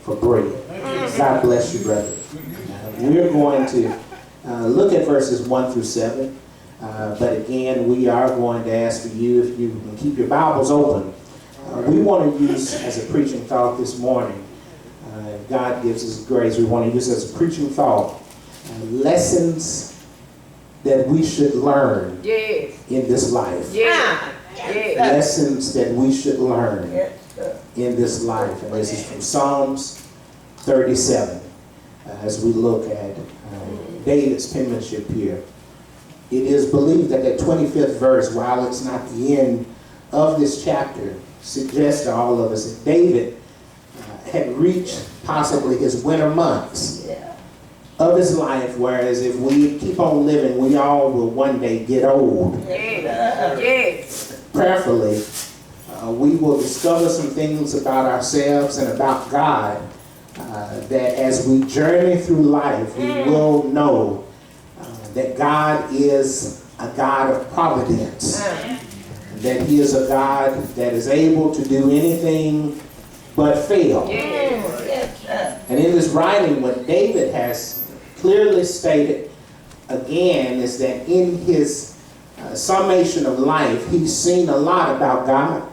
for bread. God bless you, brother. We're going to look at verses 1 through 7. But again, we are going to ask for you, if you can keep your Bibles open. We want to use as a preaching thought this morning. God gives us grace. We want to use as a preaching thought lessons that we should learn in this life. Lessons that we should learn in this life. And this is from Psalms 37. As we look at David's penmanship here. It is believed that that 25th verse, while it's not the end of this chapter, suggests to all of us that David had reached possibly his winter months of his life, whereas if we keep on living, we all will one day get old. Prayerfully, we will discover some things about ourselves and about God that as we journey through life, we will know that God is a God of providence, that He is a God that is able to do anything but fail. And in this writing, what David has clearly stated again is that in his summation of life, he's seen a lot about God.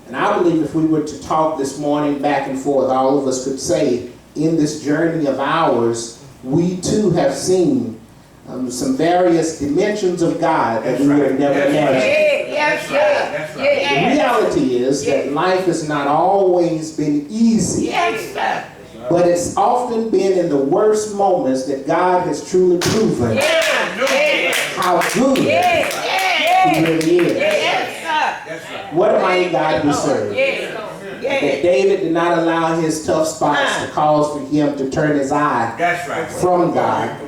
And I believe if we were to talk this morning back and forth, all of us could say in this journey of ours, we too have seen some various dimensions of God that we would have never imagined. The reality is that life has not always been easy, but it's often been in the worst moments that God has truly proven how good He really is. What a mighty God we serve. That David did not allow his tough spots to cause for him to turn his eye from God.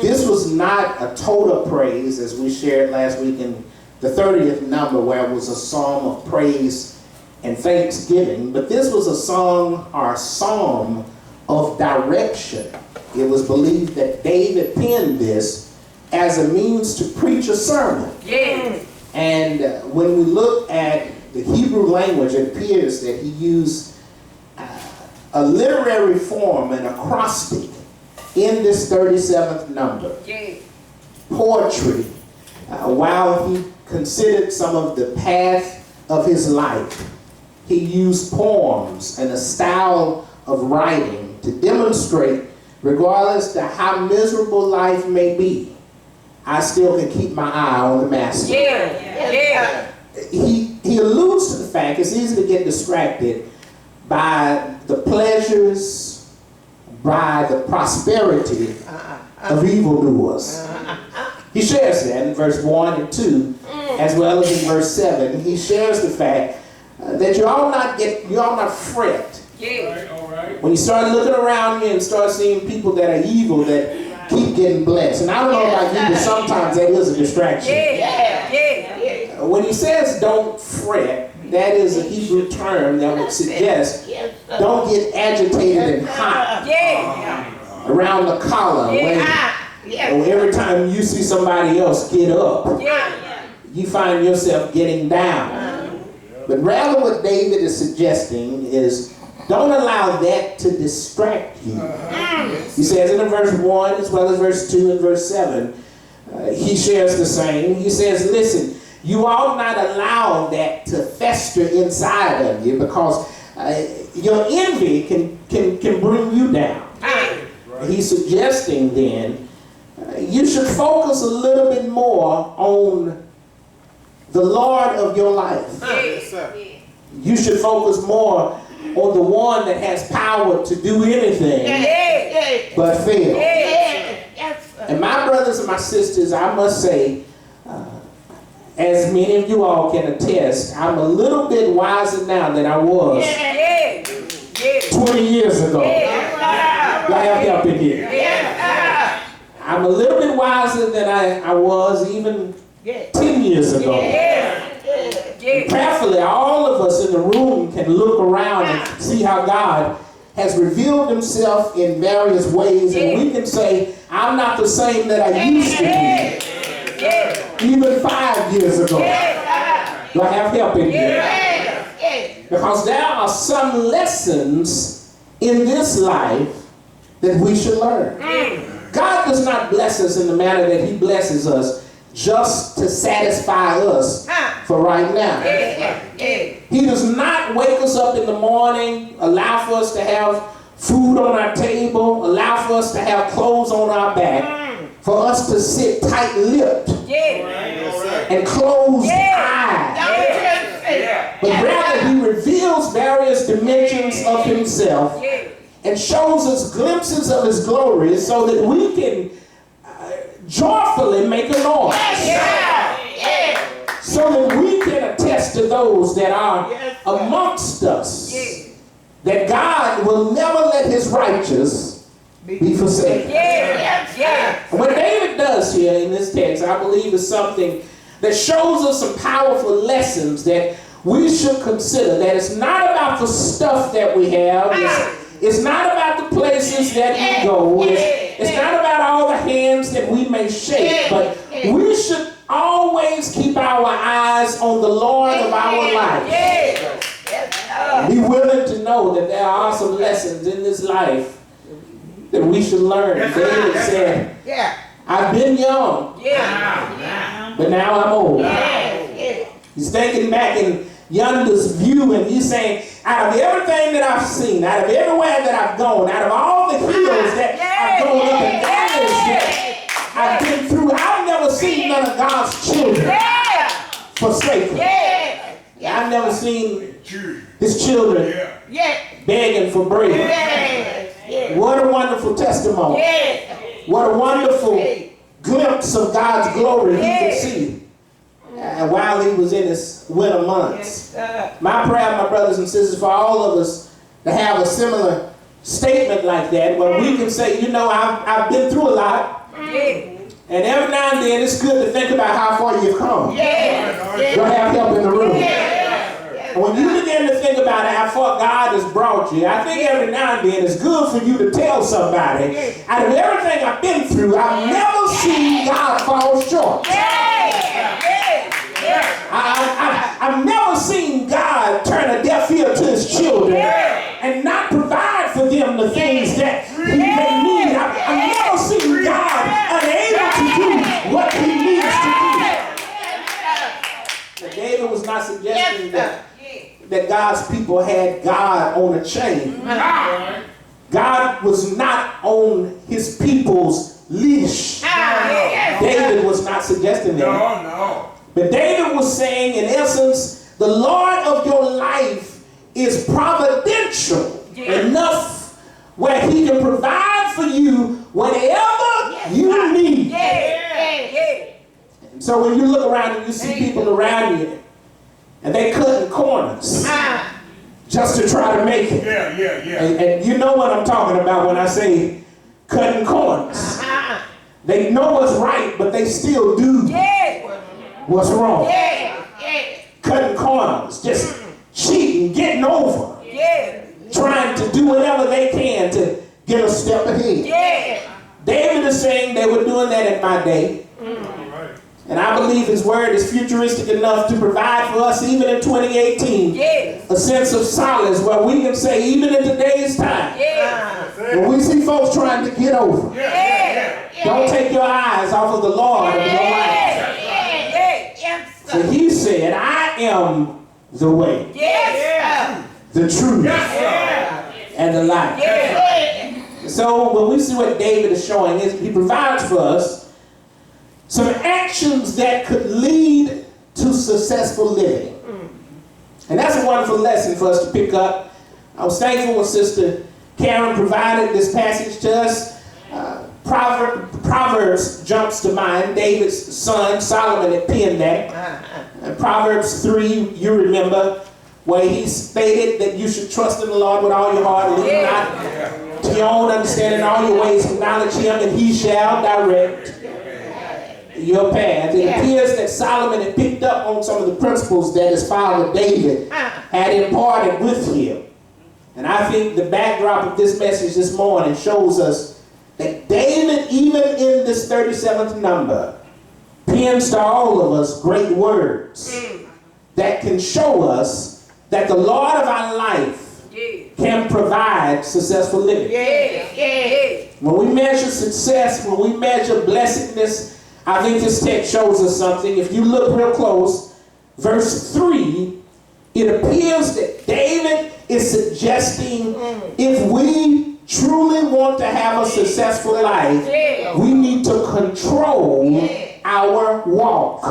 This was not a total praise, as we shared last week in the 30th number, where it was a psalm of praise and thanksgiving, but this was a song or a psalm of direction. It was believed that David penned this as a means to preach a sermon. And when we look at the Hebrew language, it appears that he used a literary form, an acrostic, in this 37th number. Poetry, while he considered some of the path of his life, he used poems and a style of writing to demonstrate, regardless to how miserable life may be, I still can keep my eye on the master. He alludes to the fact it's easy to get distracted by the pleasures, by the prosperity of evildoers. He shares that in verse 1 and 2, as well as in verse 7. He shares the fact that you all not fret. When you start looking around you and start seeing people that are evil that keep getting blessed. And I don't know about you, but sometimes that is a distraction. When he says don't fret, that is a Hebrew term that would suggest don't get agitated and hot around the collar when every time you see somebody else get up, you find yourself getting down. But rather what David is suggesting is don't allow that to distract you. He says it in verse 1 as well as verse 2 and verse 7. He shares the same. He says, listen, you ought not allow that to fester inside of you, because your envy can bring you down. He's suggesting then you should focus a little bit more on the Lord of your life. You should focus more on the one that has power to do anything but fail. And my brothers and my sisters, I must say, as many of you all can attest, I'm a little bit wiser now than I was 20 years ago. Do I have help in here? I'm a little bit wiser than I was even 10 years ago. Prayerfully, all of us in the room can look around and see how God has revealed himself in various ways, and we can say, I'm not the same that I used to be, even 5 years ago. Do I have help in here? Because there are some lessons in this life that we should learn. God does not bless us in the manner that he blesses us just to satisfy us for right now. He does not wake us up in the morning, allow for us to have food on our table, allow for us to have clothes on our back, for us to sit tight-lipped and closed eyes. But rather he reveals various dimensions of himself and shows us glimpses of his glory so that we can joyfully make a noise. So that we can attest to those that are amongst us that God will never let his righteous be forsaken. And what David does here in this text, I believe, is something that shows us some powerful lessons that we should consider. That it's not about the stuff that we have. It's not about the places that we go. It's not about all the hands that we may shake. But we should always keep our eyes on the Lord of our life. Be willing to know that there are some lessons in this life that we should learn. David said, I've been young, but now I'm old. He's thinking back in yonder's view, and he's saying, out of everything that I've seen, out of everywhere that I've gone, out of all the hills that I've gone up and valleys that I've been through, I've never seen none of God's children forsaken. I've never seen his children begging for bread. What a wonderful testimony. What a wonderful glimpse of God's glory he could see while he was in his winter months. My prayer, my brothers and sisters, for all of us to have a similar statement like that, where we can say, you know, I've been through a lot, and every now and then it's good to think about how far you've come. You'll have help in the room. And when you begin to think about how far God has brought you, I think every now and then it's good for you to tell somebody, out of everything I've been through, I've never seen God fall short. I've never seen God turn a deaf ear to his children and not provide for them the things that he may need. I've never seen God unable to do what he needs to do. But David was not suggesting that God's people had God on a chain. God was not on his people's leash. David was not suggesting that. But David was saying, in essence, the Lord of your life is providential enough where he can provide for you whatever you need. And so when you look around and you see people around you, and they cutting corners just to try to make it. And you know what I'm talking about when I say cutting corners. They know what's right, but they still do what's wrong. Cutting corners, just cheating, getting over, trying to do whatever they can to get a step ahead. David is saying they were doing that in my day. And I believe his word is futuristic enough to provide for us, even in 2018, a sense of solace where we can say, even in today's time, when we see folks trying to get over, don't take your eyes off of the Lord of your life. So he said, I am the way, the truth, and the life. So when we see what David is showing, he provides for us some actions that could lead to successful living. And that's a wonderful lesson for us to pick up. I was thankful when Sister Karen provided this passage to us. Proverbs jumps to mind. David's son, Solomon, had penned that. And Proverbs 3, you remember, where he stated that you should trust in the Lord with all your heart, and lean not to your own understanding, all your ways acknowledge him, and he shall direct your path. It appears that Solomon had picked up on some of the principles that his father David had imparted with him. And I think the backdrop of this message this morning shows us that David, even in this 37th number, pens to all of us great words that can show us that the Lord of our life can provide successful living. When we measure success, when we measure blessedness, I think this text shows us something. If you look real close, verse 3, it appears that David is suggesting if we truly want to have a successful life, we need to control our walk.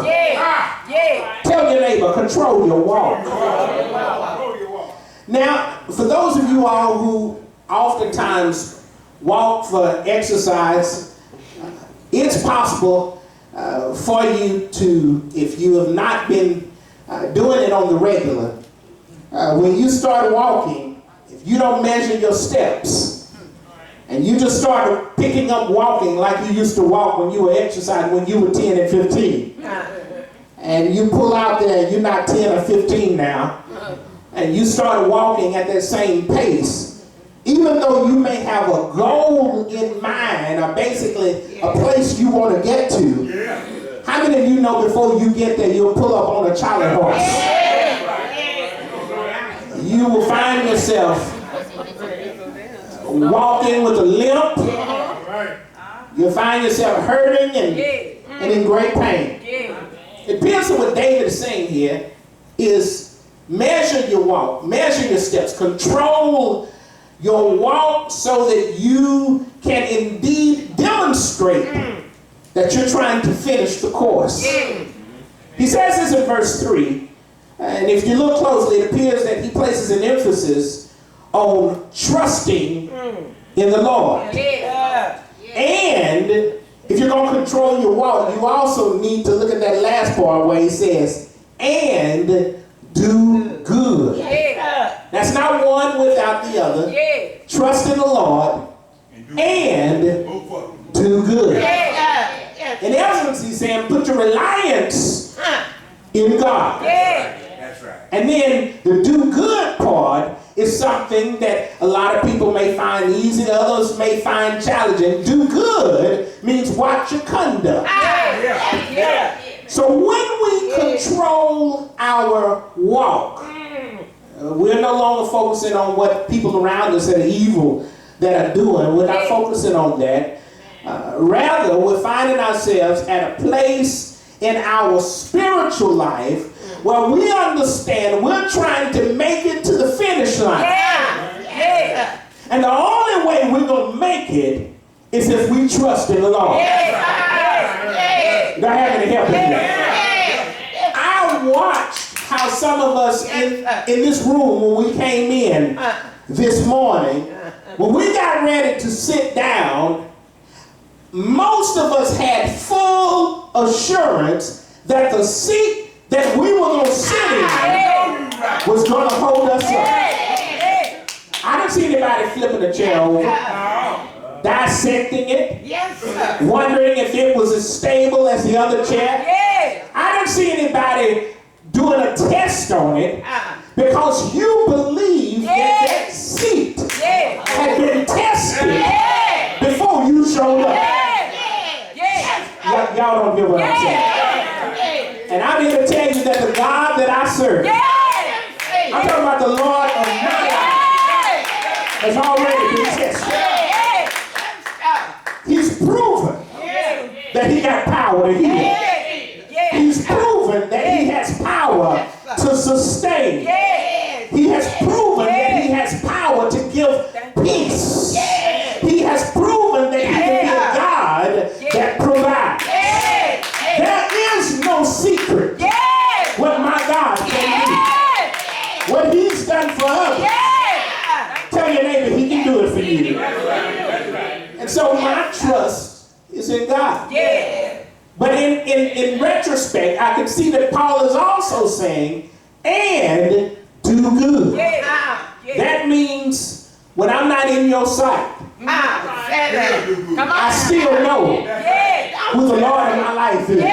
Tell your neighbor, control your walk. Now, for those of you all who oftentimes walk for exercise, it's possible for you to, if you have not been doing it on the regular, when you start walking, if you don't measure your steps, and you just start picking up walking like you used to walk when you were exercising when you were 10 and 15, and you pull out there and you're not 10 or 15 now, and you start walking at that same pace, even though you may have a goal in mind, or basically a place you want to get to, how many of you know before you get there, you'll pull up on a Charlie horse? You will find yourself walking with a limp. You'll find yourself hurting and in great pain. It appears that what David is saying here is measure your walk, measure your steps, control your walk so that you can indeed demonstrate that you're trying to finish the course. He says this in verse 3, and if you look closely, it appears that he places an emphasis on trusting in the Lord. And if you're going to control your walk, you also need to look at that last part where he says, and do good. That's not one without the other. Trust in the Lord and do good. In essence, he's saying, put your reliance in God. That's right. And then the do good part is something that a lot of people may find easy, others may find challenging. Do good means watch your conduct. So when we control our walk, we're no longer focusing on what people around us that are evil that are doing. We're not focusing on that. Rather, we're finding ourselves at a place in our spiritual life where we understand we're trying to make it to the finish line. And the only way we're going to make it is if we trust in the Lord. Do I have any help in here? I watched how some of us in this room when we came in this morning, when we got ready to sit down, most of us had full assurance that the seat that we were going to sit in was going to hold us up. I didn't see anybody flipping a chair over, dissecting it, wondering if it was as stable as the other chair. I didn't see anybody doing a test on it because you believe that that seat had been tested before you showed up. Y'all don't hear what I'm saying. And I'm here to tell you that the God that I serve, I'm talking about the Lord of my life, has already been tested. He's proven that he got power to heal. He's proven that he has power to sustain. He has proven that he has power to give peace. He has proven that he can be a God that provides. There is no secret what my God can do. What he's done for others. Tell your neighbor he can do it for you. And so my trust is in God. But in retrospect, I can see that Paul is also saying, and do good. That means when I'm not in your sight, I still know who the Lord of my life is.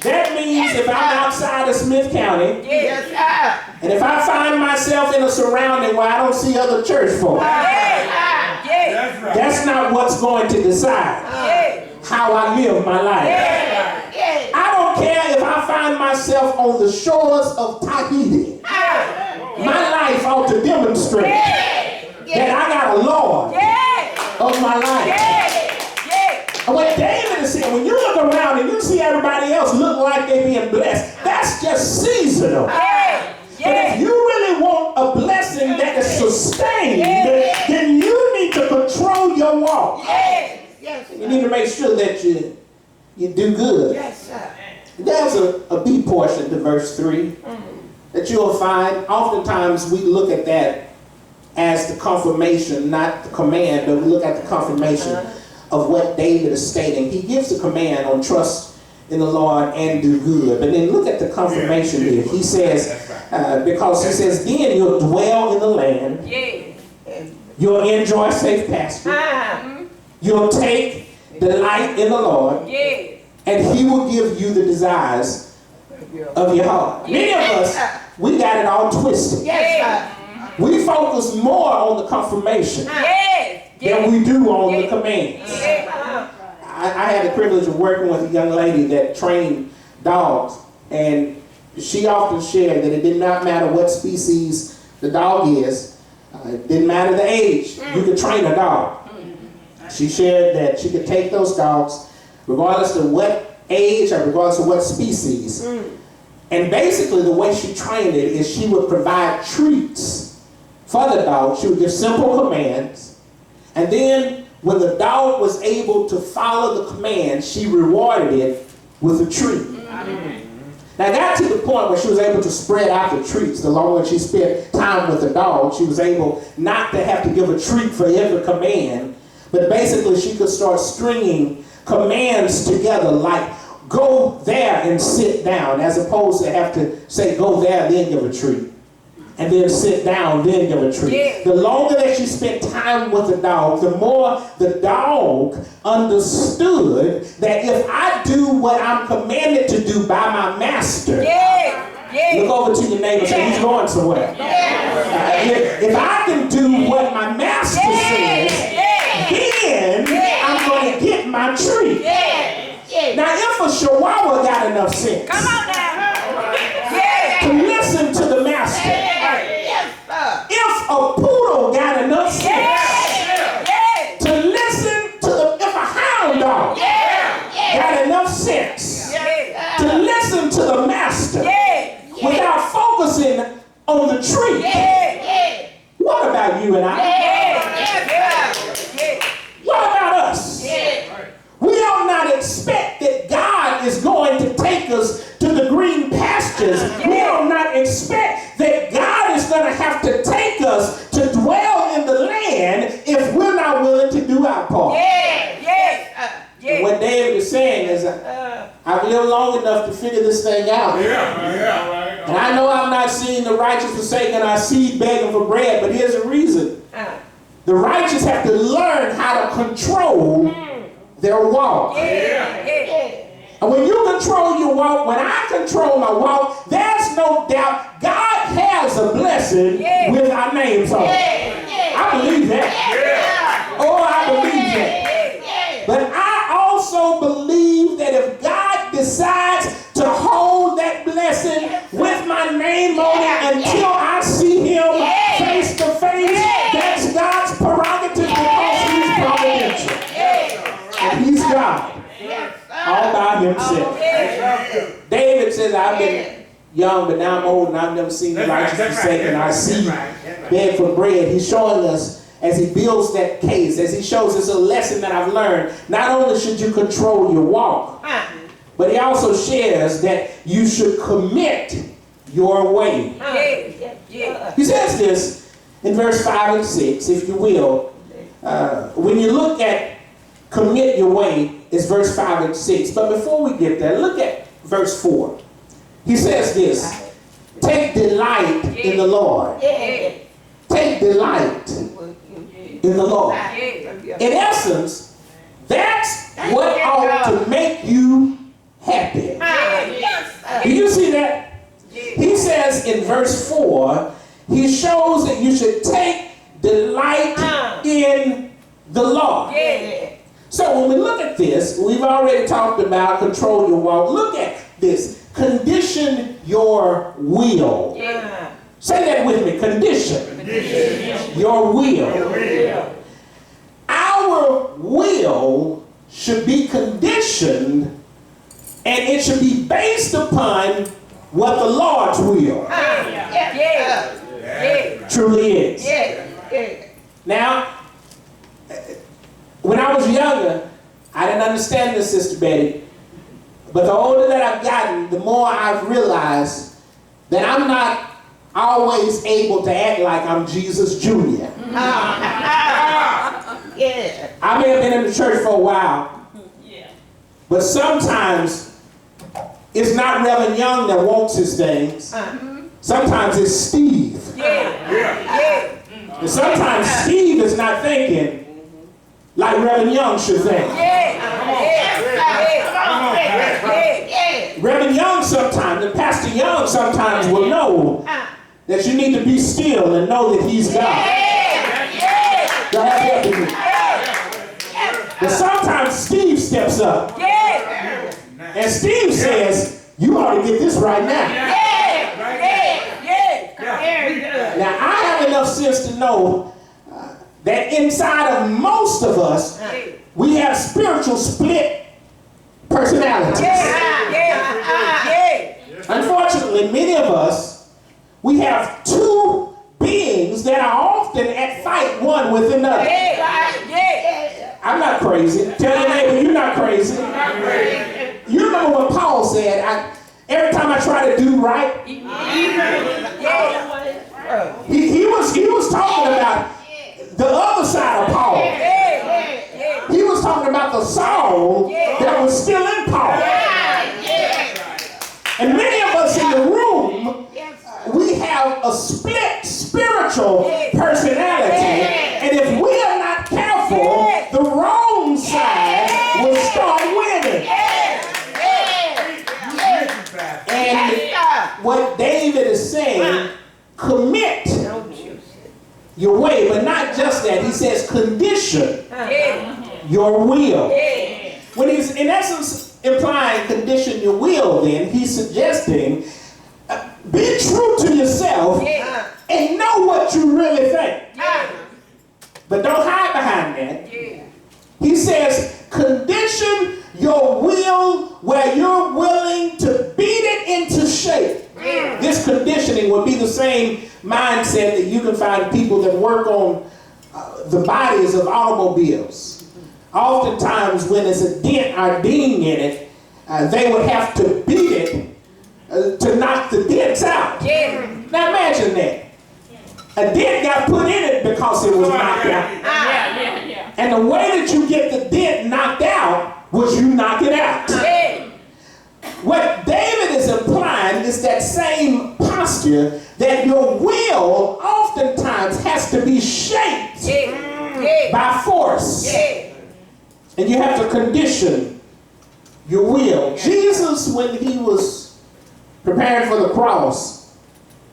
That means if I'm outside of Smith County, and if I find myself in a surrounding where I don't see other church folk, that's not what's going to decide how I live my life. I don't care if I find myself on the shores of Tahiti. My life ought to demonstrate that I got a Lord of my life. And what David is saying, when you look around and you see everybody else look like they're being blessed, that's just seasonal. But if you really want a blessing that is sustained, then you need to control your walk. You need to make sure that you do good. There's a B portion to verse 3 that you'll find. Oftentimes we look at that as the confirmation, not the command, but we look at the confirmation of what David is stating. He gives the command on trust in the Lord and do good. But then look at the confirmation here. He says, because he says, then you'll dwell in the land. You'll enjoy safe pasture. You'll take delight in the Lord. And he will give you the desires of your heart. Many of us, we got it all twisted. We focus more on the confirmation than we do on the commands. I had the privilege of working with a young lady that trained dogs, and she often shared that it did not matter what species the dog is, it didn't matter the age, you could train a dog. She shared that she could take those dogs regardless of what age or regardless of what species. And basically the way she trained it is she would provide treats for the dog. She would give simple commands, and then when the dog was able to follow the command, she rewarded it with a treat. Now it got to the point where she was able to spread out the treats. The longer she spent time with the dog, she was able not to have to give a treat for every command, but basically she could start stringing commands together like go there and sit down, as opposed to have to say go there then give a treat, and then sit down then give a treat. The longer that she spent time with the dog, the more the dog understood that if I do what I'm commanded to do by my master, look over to your neighbor and say he's going somewhere. If I can do what my master says, then I'm going to get my treat. Now, if a chihuahua got enough sense to listen to the master, if a poodle got enough sense to listen to if a hound dog got enough sense to listen to the master without focusing on the tree, what about you and I? What about us? We ought not expect that God is going to take us to the green pastures. We ought not expect that God is going to have to take us to dwell in the land if we're not willing to do our part. And what David is saying is, I've lived long enough to figure this thing out. And I know I'm not seeing the righteous forsaken, our seed begging for bread, but here's the reason. The righteous have to learn how to control their walk. And when you control your walk, when I control my walk, there's no doubt God has a blessing with our names on it. I believe that. Oh, I believe that. But I also believe that if God decides to hold that blessing with my name on it until I see him face to face, that's God's prerogative because he's providential. And he's God all by himself. David says, I've been young, but now I'm old and I've never seen the righteous forsaken. I see beg for bread. He's showing us as he builds that case, as he shows us a lesson that I've learned. Not only should you control your walk, but he also shares that you should commit your way. He says this in verse 5 and 6, if you will. When you look at commit your way, it's verse 5 and 6. But before we get there, look at verse 4. He says this, take delight in the Lord. Take delight in the Lord. In essence, that's what ought to make you happy. Do you see that? He says in verse 4, he shows that you should take delight in the Lord. So when we look at this, we've already talked about control your walk. Look at this. Condition your will Say that with me. Condition. Your will. Our will should be conditioned, and it should be based upon what the Lord's will truly is. Now, when I was younger, I didn't understand this, Sister Betty, but the older that I've gotten, the more I've realized that I'm not always able to act like I'm Jesus Jr. I may have been in the church for a while, but sometimes it's not Reverend Young that wants his things. Sometimes it's Steve. And sometimes Steve is not thinking like Reverend Young should think. Reverend Young sometimes, and Pastor Young sometimes will know that you need to be still and know that he's God. Y'all have helping me. But sometimes Steve steps up. And Steve says, you ought to get this right now. Now, I have enough sense to know that inside of most of us, we have spiritual split personalities. Unfortunately, many of us, we have two beings that are often at fight one with another. I'm not crazy. Tell your neighbor, you're not crazy. You remember what Paul said, every time I try to do right, he was talking about the other side of Paul. He was talking about the Saul that was still in Paul. And many of us in the room, we have a split spiritual personality. And if we are not careful, the wrong side will start winning. And what David is saying, commit your way, but not just that. He says condition your will. When he's in essence implying condition your will, then he's suggesting be true to yourself and know what you really think. But don't hide behind that. He says condition your will where you're willing to beat it into shape. This conditioning will be the same mindset that you can find people that work on the bodies of automobiles. Oftentimes when there's a dent or ding in it, they would have to beat it to knock the dents out. Now imagine that. A dent got put in it because it was knocked out. And the way that you get the dent knocked out was you knock it out. What David is implying is that same posture that your will oftentimes has to be shaped by force. And you have to condition your will. Jesus, when he was preparing for the cross,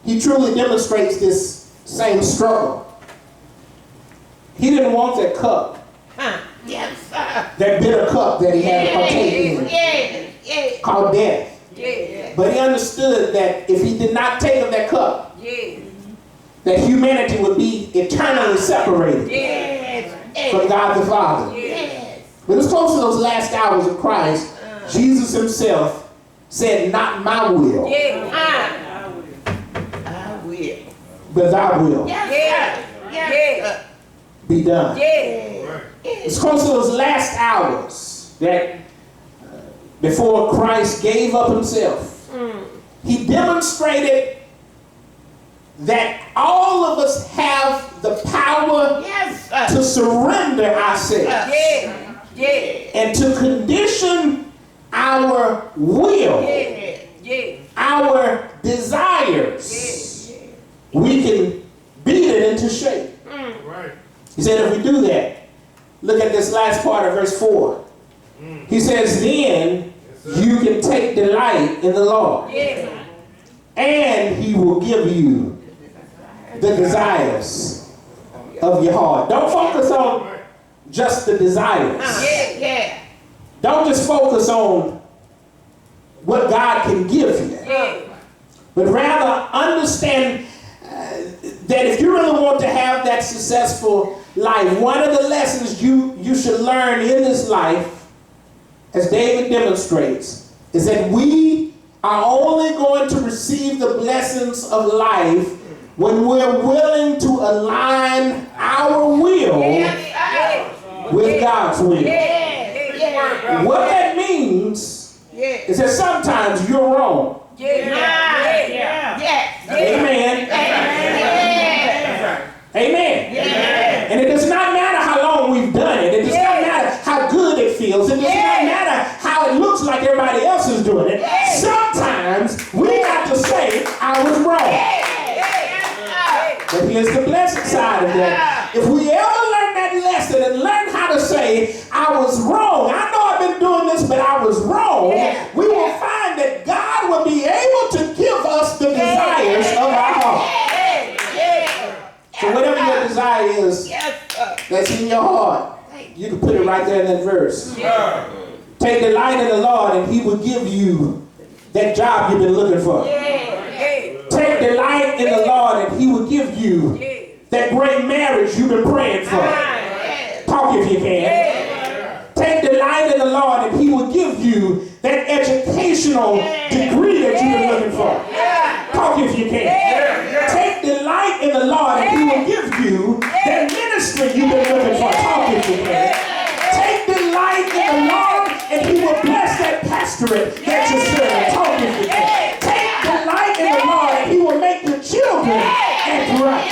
he truly demonstrates this same struggle. He didn't want that cup. That bitter cup that he had to partake in, called death. But he understood that if he did not take of that cup, that humanity would be eternally separated from God the Father. When it was close to those last hours of Christ, Jesus himself said, not my will, but thy will be done. It's close to those last hours that before Christ gave up himself, he demonstrated that all of us have the power to surrender ourselves and to condition our will, our desires. We can beat it into shape. He said if we do that, look at this last part of verse 4. He says, then you can take delight in the Lord, and he will give you the desires of your heart. Don't focus on just the desires. Don't just focus on what God can give you, but rather understand that if you really want to have that successful life, one of the lessons you should learn in this life, as David demonstrates, is that we are only going to receive the blessings of life when we're willing to align our will with God's will. What that means is that sometimes you're wrong. Amen. Amen. And it does not matter how long we've done it. It does not matter how good it feels. It does not matter how it looks like everybody else is doing it. Sometimes we got to say, I was wrong. But here's the blessed side of that. If we ever learn that lesson and learn how to say, I was wrong. I know I've been doing this, but I was wrong. We will find that God will be able to give us the desires of our heart. So whatever your desire is that's in your heart, you can put it right there in that verse. Take delight in the Lord and he will give you that job you've been looking for. Take delight in the Lord and he will give you that great marriage you've been praying for. Talk if you can. Take delight in the Lord and he will give you that educational degree that you've been looking for. Talk if you can. Take delight in the Lord and he will give you that ministry you've been looking for. Talk if you can. Take delight in the Lord and he will bless that pastorate that you're serving. Talk if you can. Take delight in the Lord and he will make your children act right.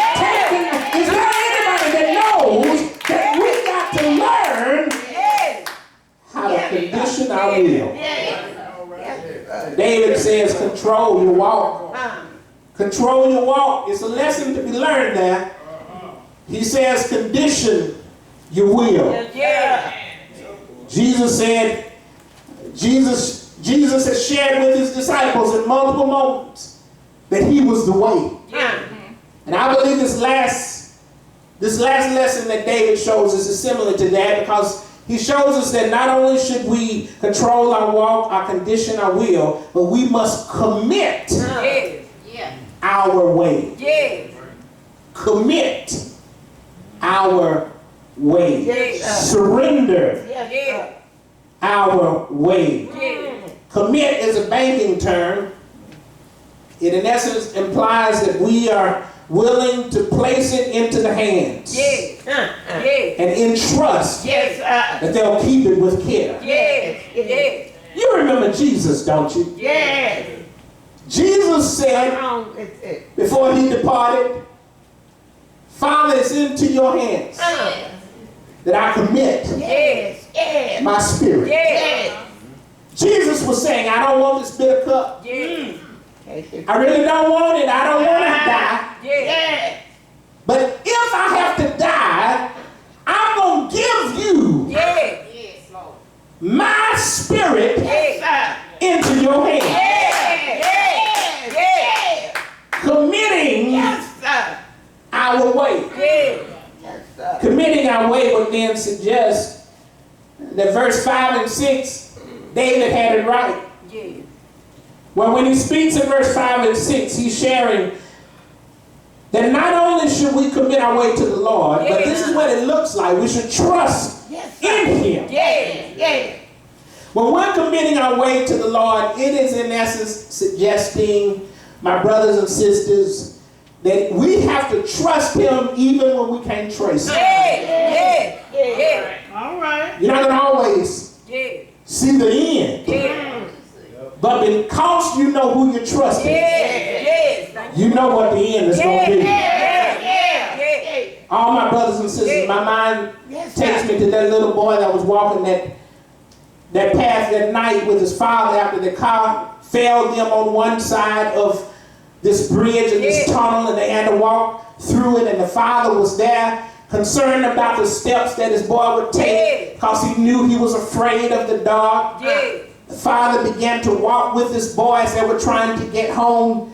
Is there anybody that knows that we got to learn how to condition our will? David says, control your walk. Control your walk. It's a lesson to be learned there. He says, condition your will. Jesus said, Jesus has shared with his disciples in multiple moments that he was the way. And I believe this last lesson that David shows us is similar to that, because he shows us that not only should we control our walk, our condition, our will, but we must commit our way. Commit our way. Surrender our way. Commit is a banking term. It in essence implies that we are willing to place it into the hands and entrust that they'll keep it with care. You remember Jesus, don't you? Jesus said before he departed, Father, it's into your hands that I commit my spirit. Jesus was saying, I don't want this bitter cup. I really don't want it. I don't want to die. But if I have to die, I'm going to give you my spirit into your hands. Committing our way. Committing our way would then suggest that verse 5 and 6, David had it right. Well, when he speaks in verse 5 and 6, he's sharing that not only should we commit our way to the Lord, but this is what it looks like. We should trust in him. When we're committing our way to the Lord, it is in essence suggesting, my brothers and sisters, that we have to trust him even when we can't trace him. All right. You're not going to always see the end. But because you know who you're trusting, you know what the end is going to be. All my brothers and sisters, my mind takes me to that little boy that was walking that path that night with his father after the car failed them on one side of this bridge and this tunnel, and they had to walk through it, and the father was there concerned about the steps that his boy would take because he knew he was afraid of the dark. The father began to walk with his boy as they were trying to get home.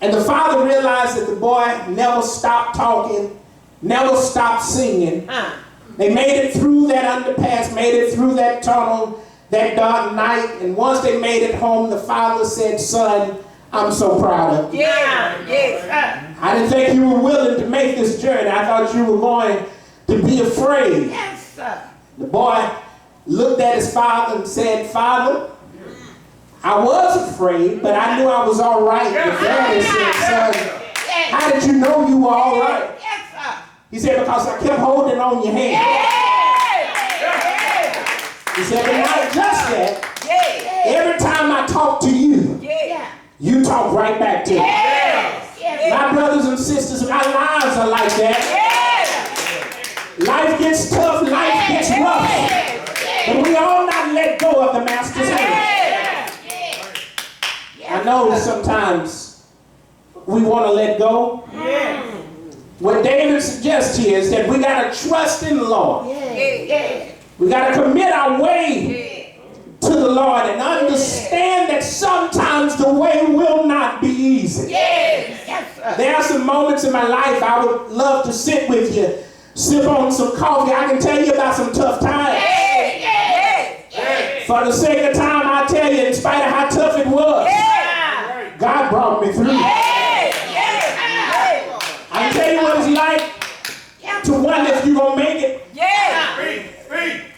And the father realized that the boy never stopped talking, never stopped singing. They made it through that underpass, made it through that tunnel that dark night. And once they made it home, the father said, son, I'm so proud of you. I didn't think you were willing to make this journey. I thought you were going to be afraid. Yes, sir. The boy looked at his father and said, Father, I was afraid, but I knew I was all right. The daddy said, son, how did you know you were all right? Yes, sir. He said, because I kept holding on your hand. He said, but not just that. Every time I talk to you, you talk right back to me. My brothers and sisters, our lives are like that. Life gets tough, life gets rough. But we all not let go of the master's hand. I know sometimes we want to let go. What David suggests here is that we got to trust in the Lord. We got to commit our way to the Lord and understand that sometimes the way will not be easy. There are some moments in my life I would love to sit with you, sip on some coffee. I can tell you about some tough times. For the sake of time, I tell you, in spite of how tough it was, God brought me through. I can tell you what it's like to wonder if you're going to make it.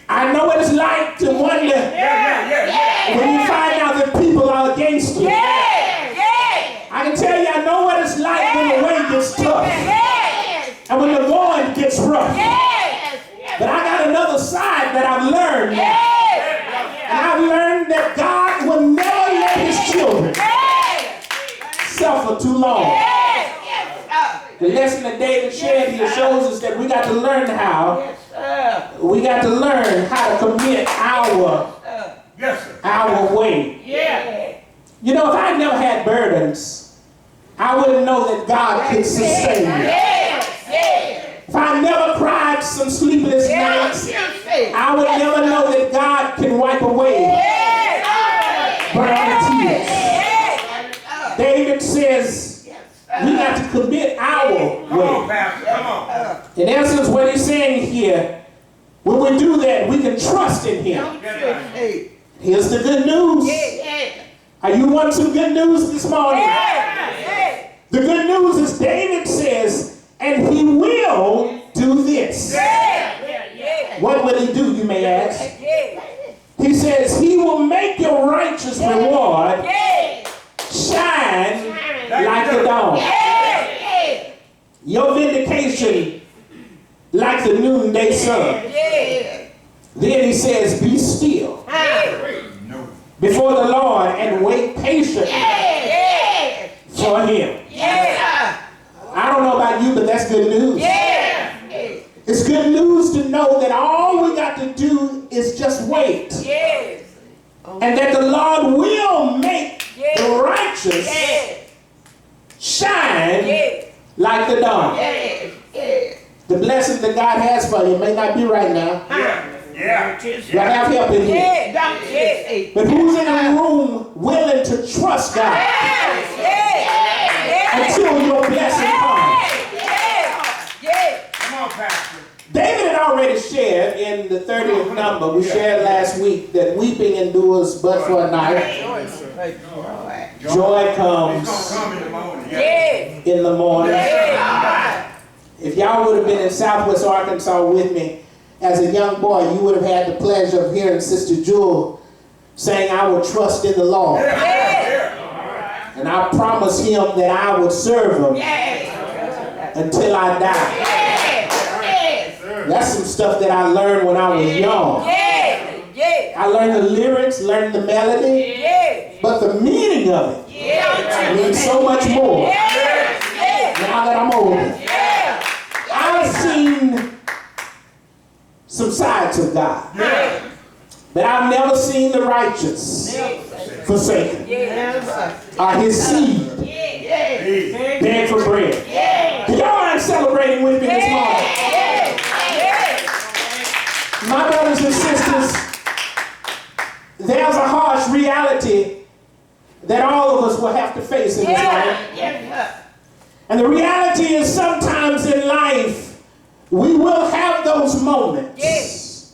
I know what it's like to wonder when you find out that people are against you. I can tell you, I know what it's like when the way gets tough and when the going gets rough. But I got another side that I've learned. And I've learned that God will never let his children suffer too long. The lesson that David shared here shows us that we got to learn how. We got to learn how to commit our way. You know, if I never had burdens, I wouldn't know that God could sustain me. If I never cried some sleepless nights, I would never know that God can wipe away burning tears. David says, we got to commit our way. In essence, what he's saying here, when we do that, we can trust in him. Here's the good news. Are you want some good news this morning? The good news is David says, and he will do this. What will he do, you may ask? He says, he will make your righteous reward shine like the dawn. Your vindication like the noonday sun. Then he says, be still before the Lord and wait patiently for him. I don't know about you, but that's good news. It's good news to know that all we got to do is just wait. And that the Lord will make the righteous shine like the dawn. The blessing that God has for you may not be right now. You have help in here. But who's in the room willing to trust God until your blessing comes? Come on, Pastor. David had already shared in the 30th number, we shared last week, that weeping endures but for a night. Joy comes in the morning. If y'all would have been in Southwest Arkansas with me as a young boy, you would have had the pleasure of hearing Sister Jewel saying, I will trust in the Lord. And I promise him that I would serve him until I die. That's some stuff that I learned when I was young. I learned the lyrics, learned the melody, but the meaning of it means so much more now that I'm older. I've seen some sides of God, but I've never seen the righteous forsaken, or his seed beg for bread. Do y'all mind celebrating with me this morning? My brothers and sisters, there's a harsh reality that all of us will have to face in this life. And the reality is sometimes in life, we will have those moments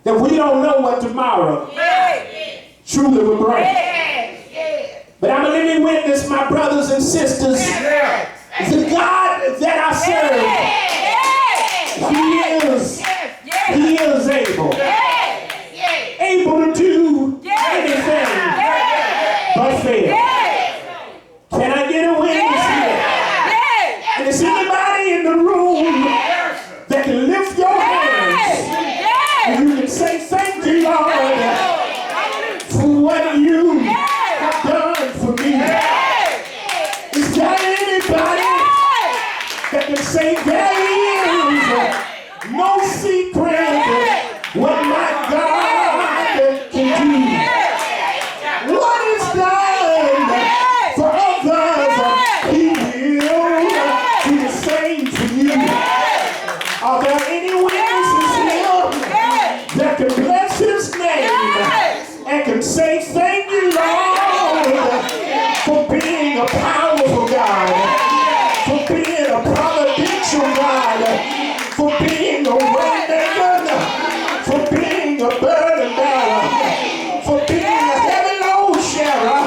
that we don't know what tomorrow truly will bring. But I'm a living witness, my brothers and sisters, The God that I serve, He is able. Able to do anything but fail. Can I get a witness here? And is anybody in the room that can lift your hands and you can say, thank you, Lord, for what you have done for me? Is there anybody that can say, there is no secret what my God can do? What is done for others, He will do the same for you. Are there any witnesses here that can bless His name and can say, thank you, Lord, for being a powerful God, for being a providential God, for being a way maker, for being a burden bearer, for being a heavy load sharer?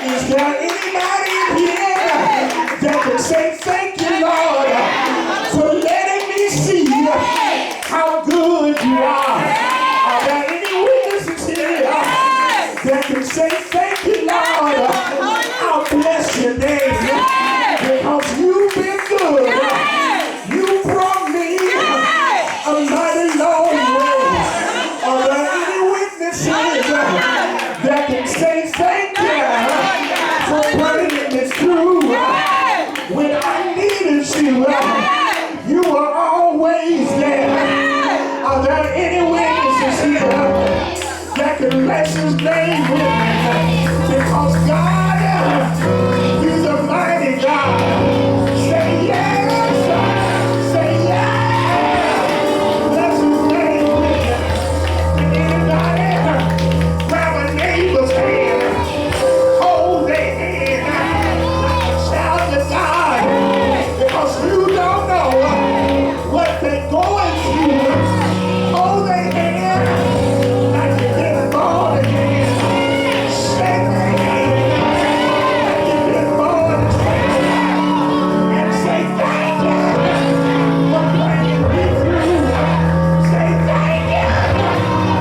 Is there anybody in here that can say, thank you, Lord, for letting me see how good you are? Are there any witnesses here that can say, thank you, Lord, I'll bless your name because you've been good. You brought me a mighty long way. Are there any witnesses that can say, thank you for bringing me through when I needed you? You were always there. Are there any witnesses here that can bless His name with me? Because God, He's a mighty God. Say yes. Say yes. Bless His name with me. Anybody grab a neighbor's hand, hold their hand, shout to God, because you don't know what they're going through. Hold their hand like you're getting born again. Shake their hand like you've been born again. And say thank you for bringing me through. Say thank you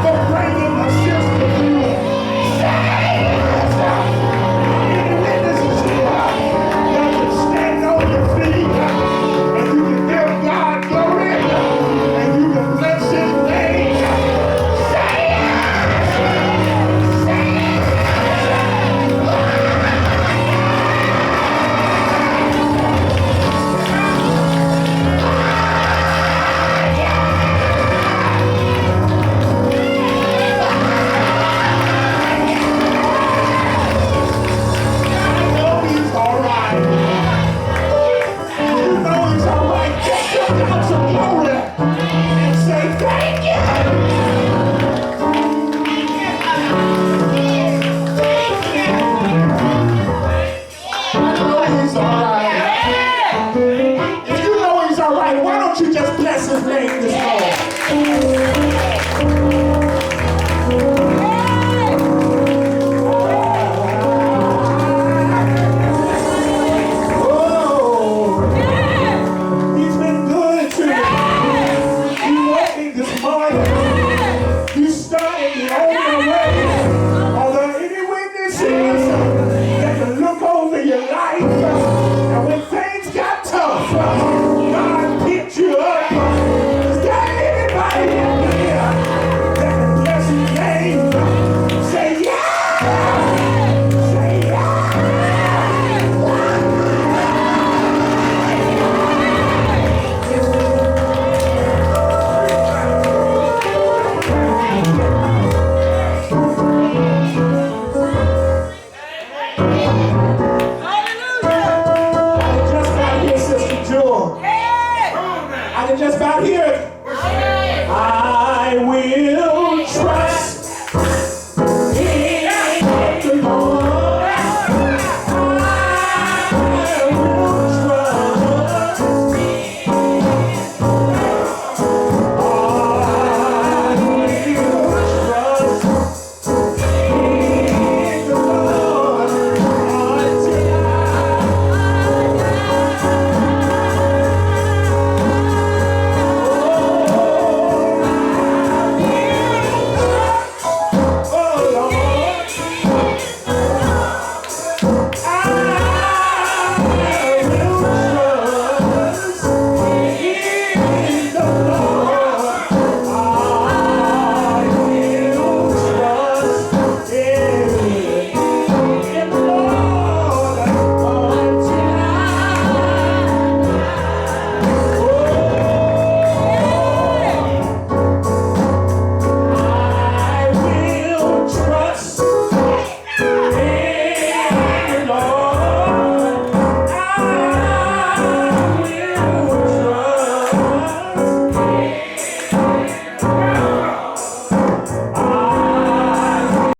for bringing my sister through. Say yes. Any witnesses here that can stand on your feet and you can give God glory and you can bless His name. Say yes. Say yes. I know He's all right. You know He's all right. Just give God some glory and say thank you. I know He's all right. If you know He's all right, why don't you just bless His name this morning?